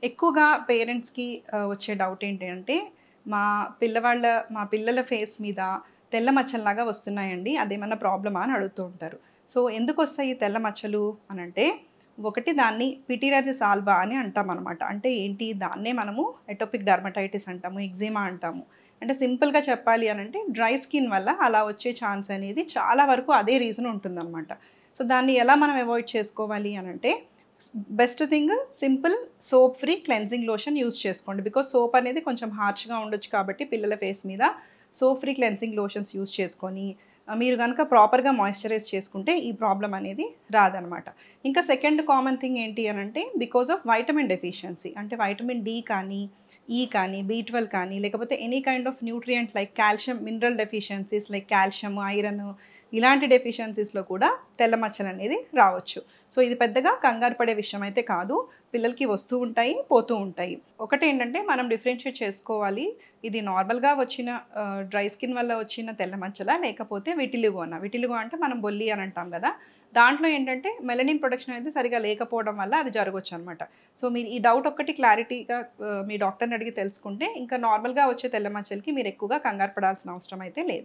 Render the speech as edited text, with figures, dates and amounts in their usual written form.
ఎక్కువగా పేరెంట్స్‌కి వచ్చే డౌట్ ఏంటి అంటే, మా మా పిల్లల ఫేస్ మీద తెల్ల మచ్చల్లాగా వస్తున్నాయండి. అదేమన్నా ప్రాబ్లమా అని అడుగుతూ ఉంటారు. సో, ఎందుకొస్తాయి ఈ తెల్ల మచ్చలు అనంటే, ఒకటి దాన్ని పిటీరియాసిస్ ఆల్బా అని అంటామనమాట. అంటే ఏంటి? దాన్నే మనము ఎటోపిక్ డెర్మటైటిస్ అంటాము, ఎగ్జిమా అంటాము. అంటే సింపుల్‌గా చెప్పాలి అనంటే, డ్రై స్కిన్ వల్ల అలా వచ్చే ఛాన్స్ అనేది చాలా వరకు అదే రీజన్ ఉంటుందనమాట. సో, దాన్ని ఎలా మనం అవాయిడ్ చేసుకోవాలి అనంటే best thing simple soap free cleansing lotion use చేసుకోండి. బికాజ్ సోప్ అనేది కొంచెం హార్ష్‌గా ఉండొచ్చు కాబట్టి పిల్లల ఫేస్ మీద soap free cleansing lotions use చేసుకొని మీరు గనక ప్రాపర్‌గా మాయిశ్చరైజ్ చేసుకుంటే ఈ ప్రాబ్లమ్ అనేది రాదనమాట. ఇంకా సెకండ్ కామన్ థింగ్ ఏంటి అనంటే బికాజ్ ఆఫ్ వైటమిన్ డెఫిషియన్సీ అంటే వైటమిన్ డి కానీ, ఈ కానీ, బి12 కానీ లేకపోతే any kind of nutrient like calcium mineral deficiencies like calcium, iron ఇలాంటి డెఫిషియన్సీస్‌లో కూడా తెల్ల మచ్చలనేది రావచ్చు. సో, ఇది పెద్దగా కంగారు పడే విషయం అయితే కాదు. పిల్లలకి వస్తూ ఉంటాయి, పోతూ ఉంటాయి. ఒకటేంటంటే మనం డిఫరెన్షియేట్ చేసుకోవాలి. ఇది నార్మల్‌గా వచ్చిన డ్రై స్కిన్ వల్ల వచ్చిన తెల్ల మచ్చలా? లేకపోతే విటిలిగోనా? విటిలిగో అంటే మనం బొల్లి అని అంటాం గదా! దాంట్లో ఏంటంటే మెలనిన్ ప్రొడక్షన్ అనేది సరిగ్గా లేకపోవడం వల్ల అది జరగొచ్చనమాట. సో, మీరు ఈ డౌట్ ఒక్కటి క్లారిటీగా మీ డాక్టర్‌ని అడిగి తెలుసుకుంటే ఇంకా నార్మల్‌గా వచ్చే తెల్ల మచ్చలకి మీరు ఎక్కువగా కంగారు పడాల్సిన అవసరం అయితే లేదు.